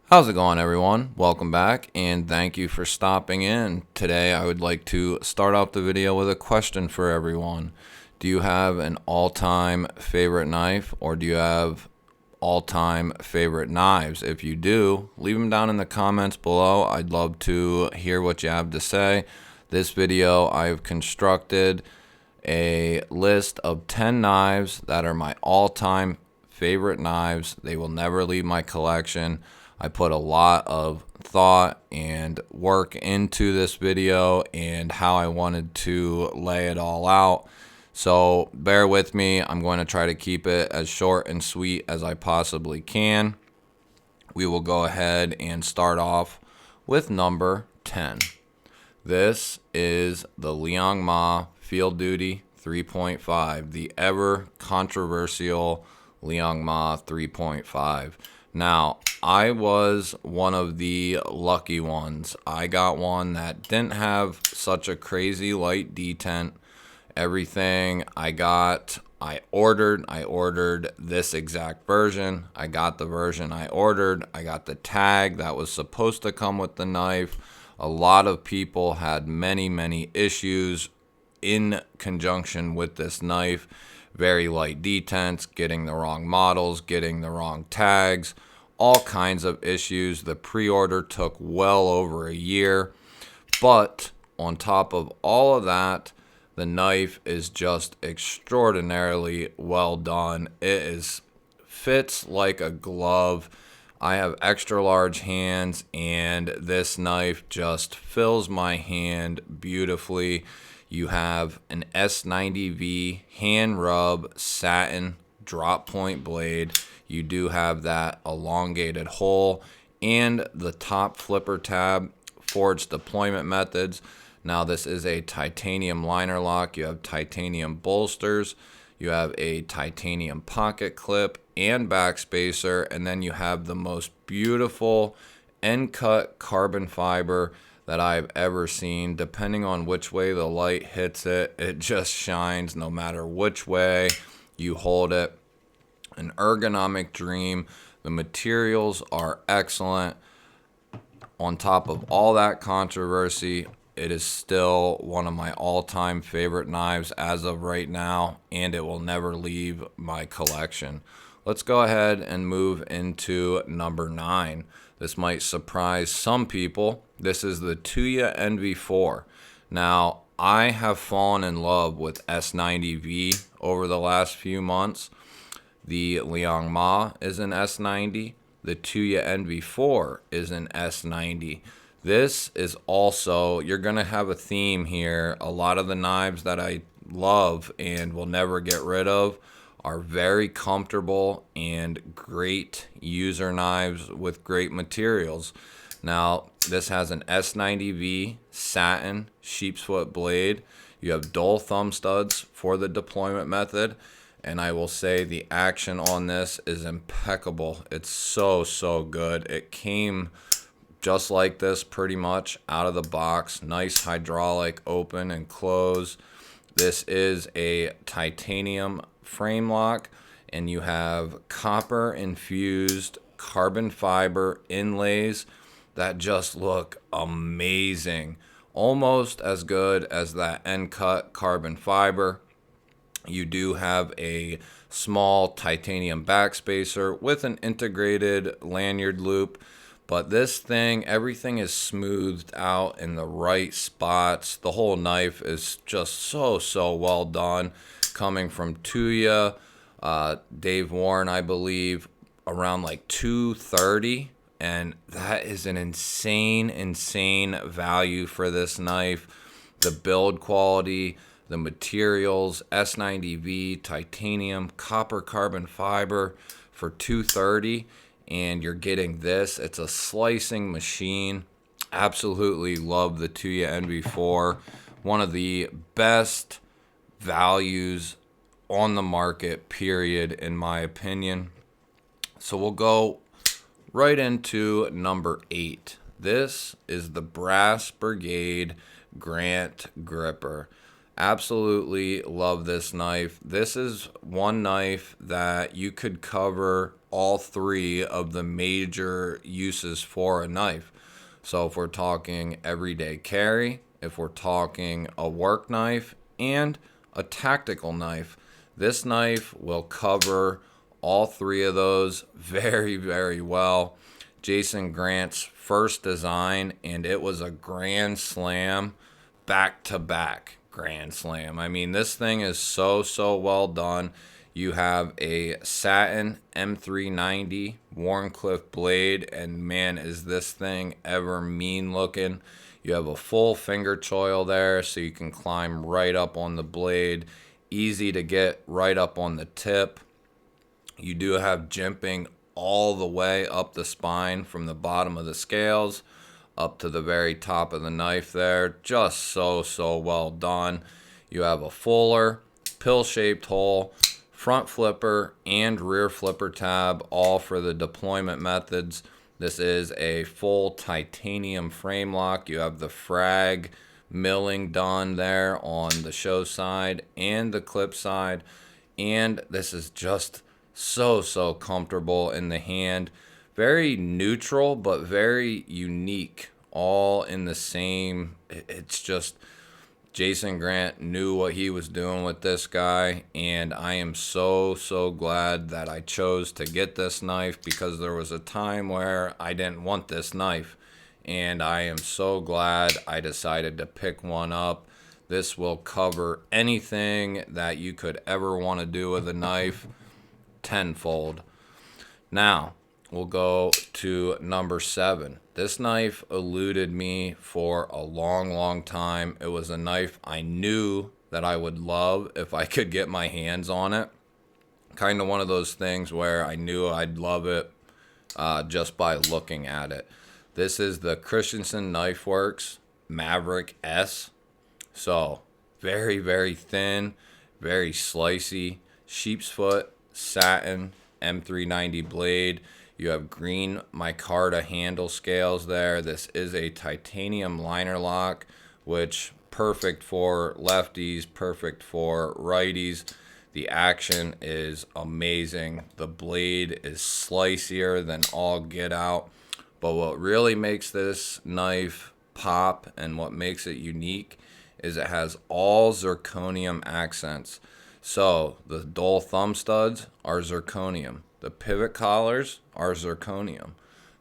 How's it going, everyone? Welcome back, and thank you for stopping in. Today I would like to start off the video with a question for everyone. Do you have an all-time favorite knife, or do you have all-time favorite knives? If you do, leave them down in the comments below. I'd love to hear what you have to say. This video, I've constructed a list of 10 knives that are my all-time favorite knives. They will never leave my collection. I put a lot of thought and work into this video and how I wanted to lay it all out. So bear with me. I'm going to try to keep it as short and sweet as I possibly can. We will go ahead and start off with number 10. This is the liangma Field Duty 3.5, the ever controversial liangma 3.5. Now, I was one of the lucky ones. I got one that didn't have such a crazy light detent. Everything I ordered this exact version. I got the version I ordered. I got the tag that was supposed to come with the knife. A lot of people had many issues in conjunction with this knife. Very light detents, getting the wrong models, getting the wrong tags, all kinds of issues. The pre-order took well over a year. But on top of all of that, the knife is just extraordinarily well done. It fits like a glove. I have extra large hands, and this knife just fills my hand beautifully. You have an S90V hand rub satin drop point blade. You do have that elongated hole and the top flipper tab for its deployment methods. Now this is a titanium liner lock. You have titanium bolsters. You have a titanium pocket clip and backspacer, and then you have the most beautiful end cut carbon fiber that I've ever seen. Depending on which way the light hits it, it just shines no matter which way you hold it. An ergonomic dream. The materials are excellent. On top of all that controversy, it is still one of my all-time favorite knives as of right now, and it will never leave my collection. Let's go ahead and move into number 9. This might surprise some people. This is the Tuya NV4. Now, I have fallen in love with S90V over the last few months. The liangma is an S90. The Tuya NV4 is an S90. This is also, you're going to have a theme here. A lot of the knives that I love and will never get rid of are very comfortable and great user knives with great materials. Now, this has an S90V satin sheepsfoot blade. You have dual thumb studs for the deployment method. And I will say the action on this is impeccable. It's so good. It came just like this pretty much out of the box. Nice hydraulic open and close. This is a titanium frame lock, and you have copper infused carbon fiber inlays that just look amazing. Almost as good as that end cut carbon fiber. You do have a small titanium backspacer with an integrated lanyard loop. But this thing, everything is smoothed out in the right spots. The whole knife is just so well done. Coming from Tuya, Dave Warren, I believe, around like $230. And that is an insane value for this knife. The build quality, the materials, S90V, titanium, copper carbon fiber for $230. And you're getting this. It's a slicing machine. Absolutely love the Tuya NV4. One of the best values on the market, period, in my opinion. So we'll go right into number 8. This is the Brass Brigade Grant Gripper. Absolutely love this knife. This is one knife that you could cover all three of the major uses for a knife. So if we're talking everyday carry, if we're talking a work knife, and a tactical knife, this knife will cover all three of those very, very well. Jason Grant's first design, and it was a grand slam, back to back grand slam. I mean, this thing is so well done. You have a satin M390 Wharncliffe blade, and man, is this thing ever mean looking. You have a full finger choil there, so you can climb right up on the blade. Easy to get right up on the tip. You do have jimping all the way up the spine from the bottom of the scales up to the very top of the knife there. Just so well done. You have a fuller, pill-shaped hole, front flipper, and rear flipper tab, all for the deployment methods. This is a full titanium frame lock. You have the frag milling done there on the show side and the clip side. And this is just so comfortable in the hand. Very neutral, but very unique. All in the same. It's just Jason Grant knew what he was doing with this guy, and I am so glad that I chose to get this knife, because there was a time where I didn't want this knife, and I am so glad I decided to pick one up. This will cover anything that you could ever want to do with a knife tenfold. Now, we'll go to number 7. This knife eluded me for a long time. It was a knife I knew that I would love if I could get my hands on it. Kind of one of those things where I knew I'd love it just by looking at it. This is the Christensen Knife Works Maverick S. So, very thin, very slicey, sheep's foot, satin, M390 blade. You have green micarta handle scales there. This is a titanium liner lock, which perfect for lefties, perfect for righties. The action is amazing. The blade is slicier than all get out. But what really makes this knife pop and what makes it unique is it has all zirconium accents. So the dull thumb studs are zirconium. The pivot collars are zirconium.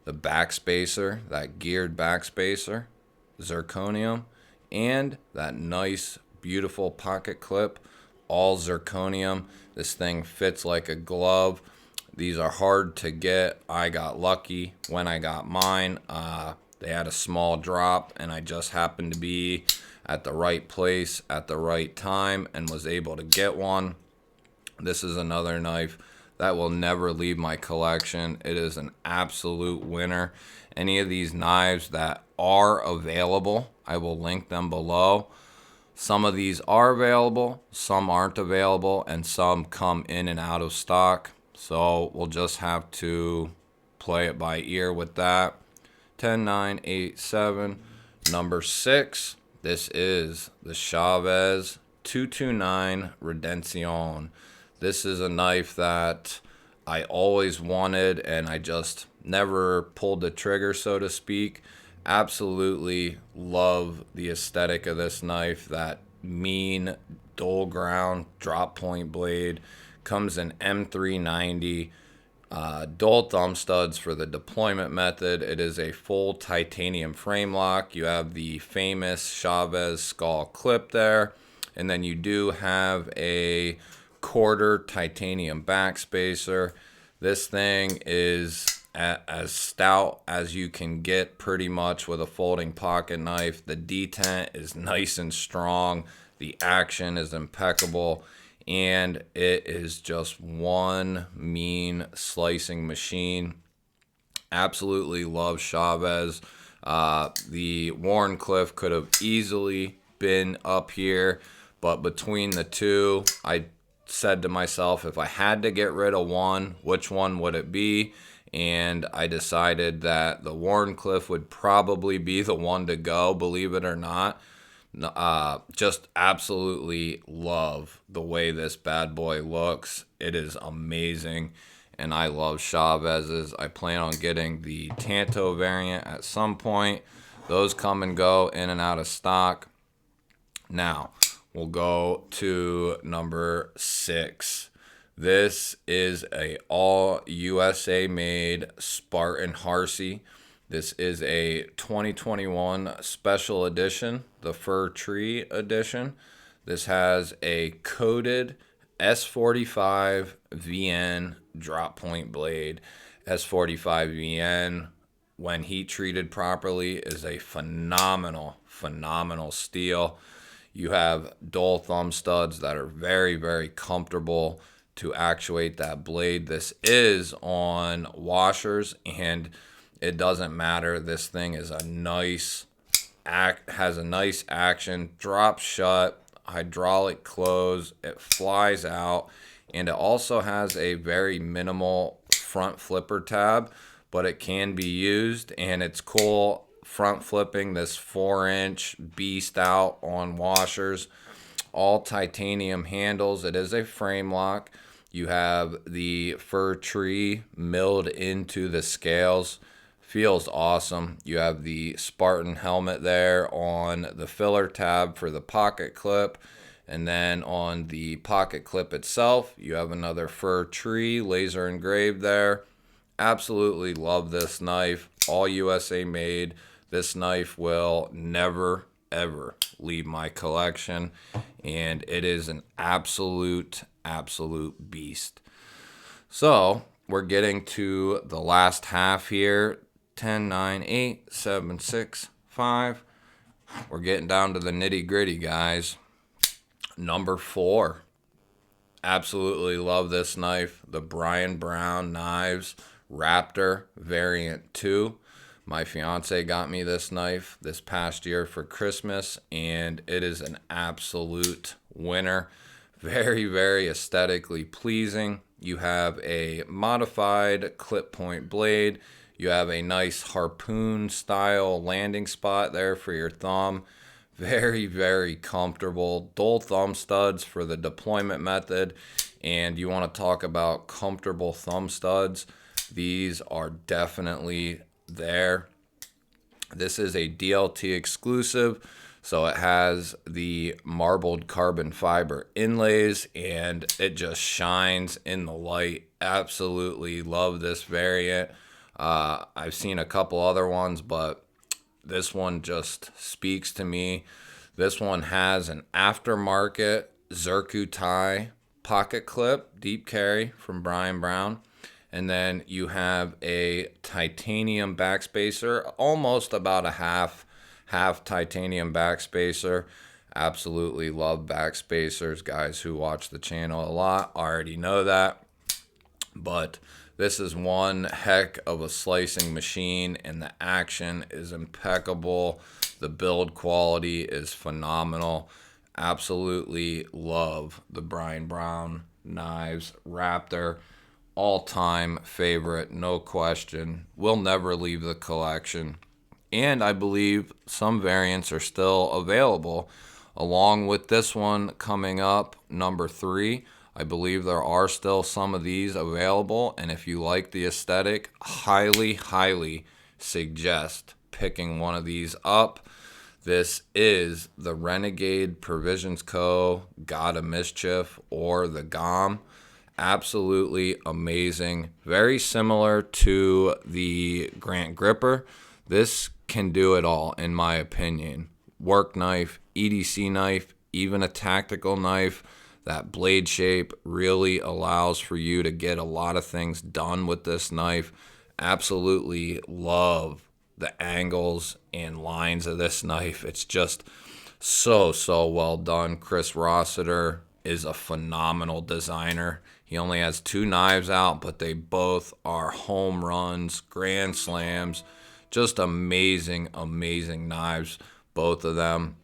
The backspacer, that geared backspacer, zirconium. And that nice, beautiful pocket clip, all zirconium. This thing fits like a glove. These are hard to get. I got lucky when I got mine. They had a small drop, and I just happened to be at the right place at the right time and was able to get one. This is another knife that will never leave my collection. It is an absolute winner. Any of these knives that are available, I will link them below. Some of these are available, some aren't available, and some come in and out of stock. So we'll just have to play it by ear with that. 10, 9, 8, 7. Number 6, this is the Chavez 229 Redension. This is a knife that I always wanted, and I just never pulled the trigger, so to speak. Absolutely love the aesthetic of this knife. That mean dull ground drop point blade. Comes in M390. Dual thumb studs for the deployment method. It is a full titanium frame lock. You have the famous Chavez skull clip there. And then you do have a quarter titanium backspacer. This thing is as stout as you can get pretty much with a folding pocket knife. The detent is nice and strong. The action is impeccable. And it is just one mean slicing machine. Absolutely love Chavez. The Wharncliffe could have easily been up here, but between the two, I said to myself, if I had to get rid of one, which one would it be? And I decided that the Wharncliffe would probably be the one to go, believe it or not. Just absolutely love the way this bad boy looks. It is amazing, and I love Chavez's. I plan on getting the Tanto variant at some point. Those come and go, in and out of stock. Now, we'll go to number 6. This is a all USA made Spartan Horsey. This is a 2021 special edition, the Fir Tree edition. This has a coated S45 VN drop point blade. S45 VN, when heat treated properly, is a phenomenal steel. You have dual thumb studs that are very, very comfortable to actuate that blade. This is on washers, and it doesn't matter. This thing is a nice has a nice action, drops shut, hydraulic close, it flies out, and it also has a very minimal front flipper tab, but it can be used, and it's cool front flipping this 4-inch beast out on washers. All titanium handles. It is a frame lock. You have the fir tree milled into the scales. Feels awesome. You have the Spartan helmet there on the filler tab for the pocket clip. And then on the pocket clip itself, you have another fir tree laser engraved there. Absolutely love this knife. All USA made. This knife will never, ever leave my collection. And it is an absolute beast. So we're getting to the last half here. 10, 9, 8, 7, 6, 5. We're getting down to the nitty gritty, guys. Number 4. Absolutely love this knife. The Brian Brown Knives Raptor Variant 2. My fiance got me this knife this past year for Christmas, and it is an absolute winner. Very, very aesthetically pleasing. You have a modified clip point blade. You have a nice harpoon style landing spot there for your thumb. Very, very comfortable. Dual thumb studs for the deployment method. And you want to talk about comfortable thumb studs. These are definitely there. This is a DLT exclusive. So it has the marbled carbon fiber inlays, and it just shines in the light. Absolutely love this variant. I've seen a couple other ones, but this one just speaks to me. This one has an aftermarket Zirku tie pocket clip, deep carry from Brian Brown. And then you have a titanium backspacer, almost about a half titanium backspacer. Absolutely love backspacers. Guys who watch the channel a lot already know that. But this is one heck of a slicing machine, and the action is impeccable. The build quality is phenomenal. Absolutely love the Brian Brown Knives Raptor. All-time favorite, no question. Will never leave the collection. And I believe some variants are still available, along with this one coming up, number 3. I believe there are still some of these available, and if you like the aesthetic, highly suggest picking one of these up. This is the Renegade Provisions Co. God of Mischief, or the Gom. Absolutely amazing. Very similar to the Grant Gripper. This can do it all, in my opinion. Work knife, EDC knife, even a tactical knife. That blade shape really allows for you to get a lot of things done with this knife. Absolutely love the angles and lines of this knife. It's just so well done. Chris Rossiter is a phenomenal designer. He only has 2 knives out, but they both are home runs, grand slams. Just amazing knives, both of them.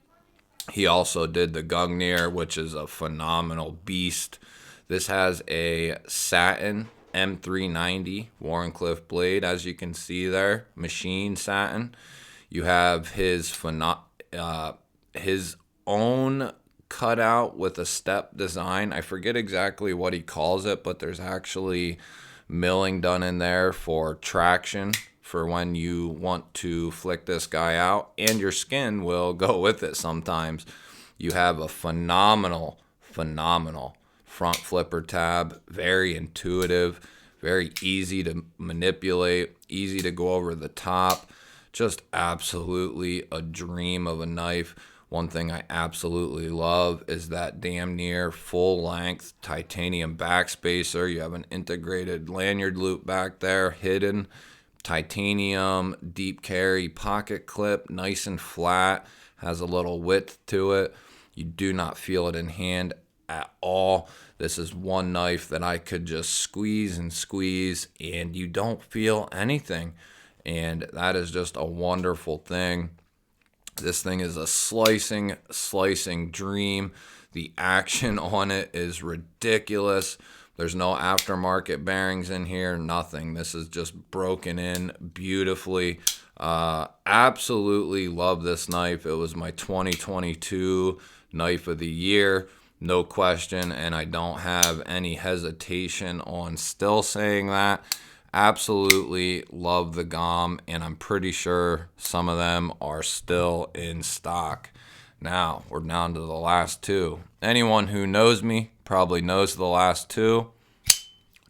He also did the Gungnir, which is a phenomenal beast. This has a satin M390 Warncliffe blade, as you can see there, machine satin. You have his own cutout with a step design. I forget exactly what he calls it, but there's actually milling done in there for traction for when you want to flick this guy out, and your skin will go with it sometimes. You have a phenomenal front flipper tab, very intuitive, very easy to manipulate, easy to go over the top. Just absolutely a dream of a knife. One thing I absolutely love is that damn near full length titanium backspacer. You have an integrated lanyard loop back there, hidden titanium deep carry pocket clip, nice and flat, has a little width to it. You do not feel it in hand at all. This is one knife that I could just squeeze and squeeze and you don't feel anything. And that is just a wonderful thing. This thing is a slicing dream. The action on it is ridiculous. There's no aftermarket bearings in here, nothing. This is just broken in beautifully. Absolutely love this knife. It was my 2022 knife of the year, no question, and I don't have any hesitation on still saying that. Absolutely love the Gom, and I'm pretty sure some of them are still in stock. Now, we're down to the last two. Anyone who knows me probably knows the last two.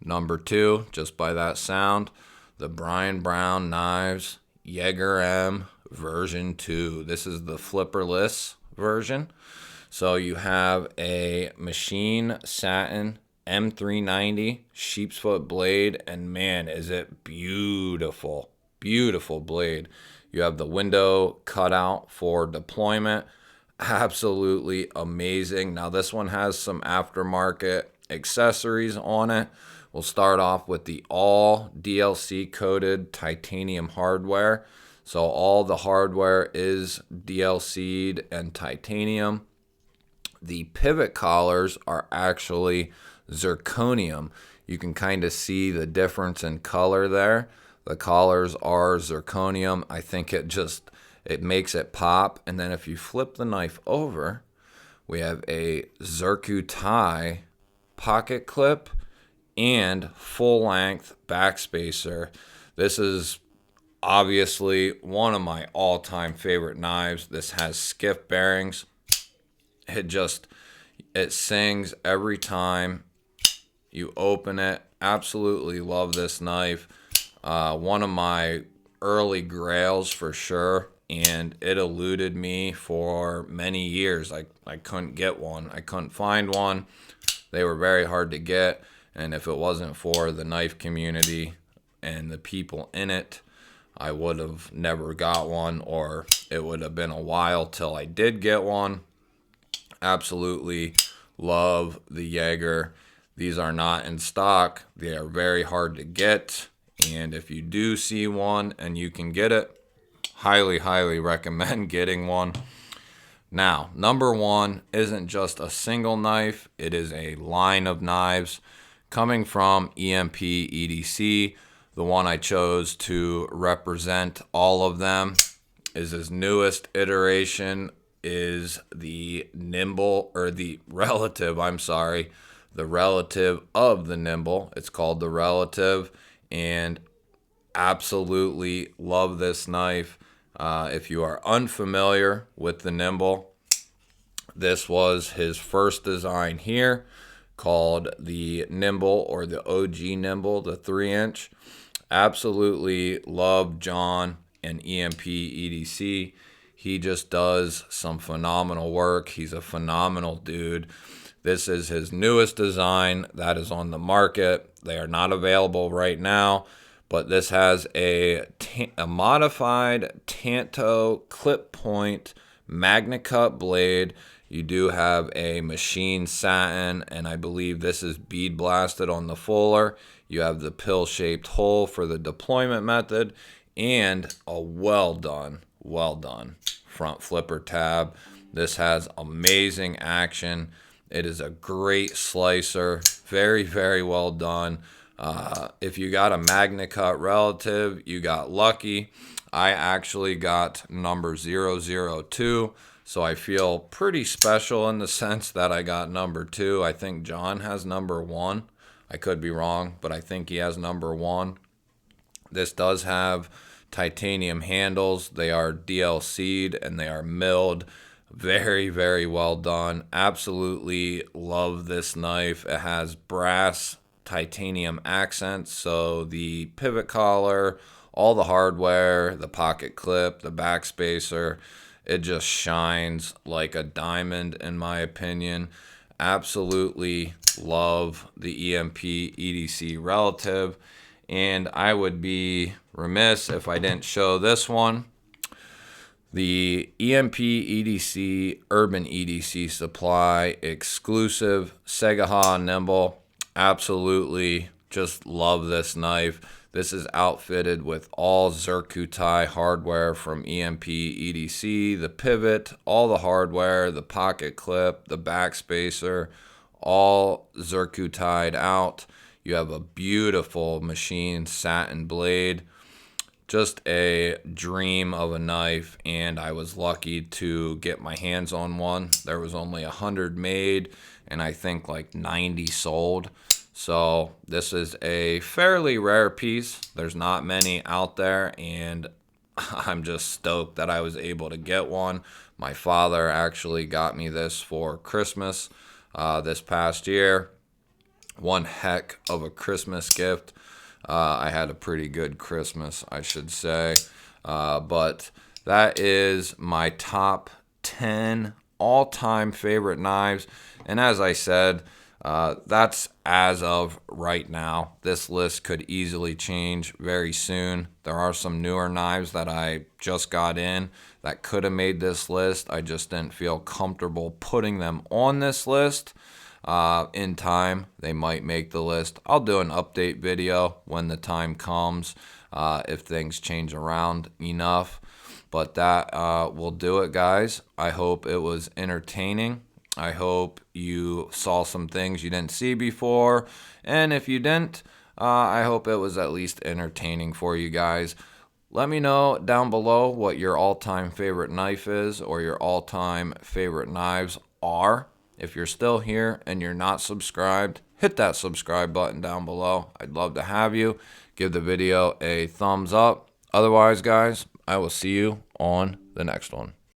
Number 2, just by that sound, the Brian Brown Knives Jaeger M version 2. This is the flipperless version. So you have a machine satin M390 sheepsfoot blade, and man, is it beautiful. Beautiful blade. You have the window cut out for deployment. Absolutely amazing. Now this one has some aftermarket accessories on it. We'll start off with the all DLC coated titanium hardware. So all the hardware is DLC'd and titanium. The pivot collars are actually zirconium. You can kind of see the difference in color there. The collars are zirconium. I think it makes it pop. And then if you flip the knife over, we have a Zircuti pocket clip and full length backspacer. This is obviously one of my all-time favorite knives. This has skiff bearings. It sings every time you open it. Absolutely love this knife. One of my early grails for sure, and it eluded me for many years. I couldn't get one. I couldn't find one. They were very hard to get, and if it wasn't for the knife community and the people in it, I would have never got one, or it would have been a while till I did get one. Absolutely love the Jaeger. These are not in stock. They are very hard to get. And if you do see one and you can get it, highly recommend getting one. Now, number 1 isn't just a single knife. It is a line of knives coming from EMP EDC. The one I chose to represent all of them is his newest iteration, is the Nimble, or the Relative, the Relative of the Nimble. It's called the Relative, and absolutely love this knife. If you are unfamiliar with the Nimble, this was his first design here, called the Nimble, or the OG Nimble, the 3-inch. Absolutely love John and EMP EDC. He just does some phenomenal work. He's a phenomenal dude. This is his newest design that is on the market. They are not available right now, but this has a modified Tanto clip point Magna Cut blade. You do have a machine satin, and I believe this is bead blasted on the fuller. You have the pill-shaped hole for the deployment method, and a well done front flipper tab. This has amazing action. It is a great slicer. Very well done. If you got a Magna Cut Relative, you got lucky. I actually got number 002. So I feel pretty special in the sense that I got number 2. I think John has number 1. I could be wrong, but I think he has number 1. This does have titanium handles. They are DLC'd and they are milled. Very, very well done. Absolutely love this knife. It has brass titanium accents, so the pivot collar, all the hardware, the pocket clip, the backspacer, it just shines like a diamond in my opinion. Absolutely love the EMP EDC Relative, and I would be remiss if I didn't show this one. The EMP EDC Urban EDC Supply exclusive Segaha Nimble. Absolutely just love this knife. This is outfitted with all Zircuti hardware from EMP EDC, the pivot, all the hardware, the pocket clip, the backspacer, all Zircutied out. You have a beautiful machined satin blade. Just a dream of a knife, and I was lucky to get my hands on one. There was only 100 made, and I think like 90 sold. So this is a fairly rare piece. There's not many out there, and I'm just stoked that I was able to get one. My father actually got me this for Christmas this past year. One heck of a Christmas gift. I had a pretty good Christmas, I should say. But that is my top 10 all-time favorite knives. And as I said, that's as of right now. This list could easily change very soon. There are some newer knives that I just got in that could have made this list. I just didn't feel comfortable putting them on this list. In time, they might make the list. I'll do an update video when the time comes, if things change around enough. But that will do it, guys. I hope it was entertaining. I hope you saw some things you didn't see before. And if you didn't, I hope it was at least entertaining for you guys. Let me know down below what your all-time favorite knife is, or your all-time favorite knives are. If you're still here and you're not subscribed, hit that subscribe button down below. I'd love to have you. Give the video a thumbs up. Otherwise, guys, I will see you on the next one.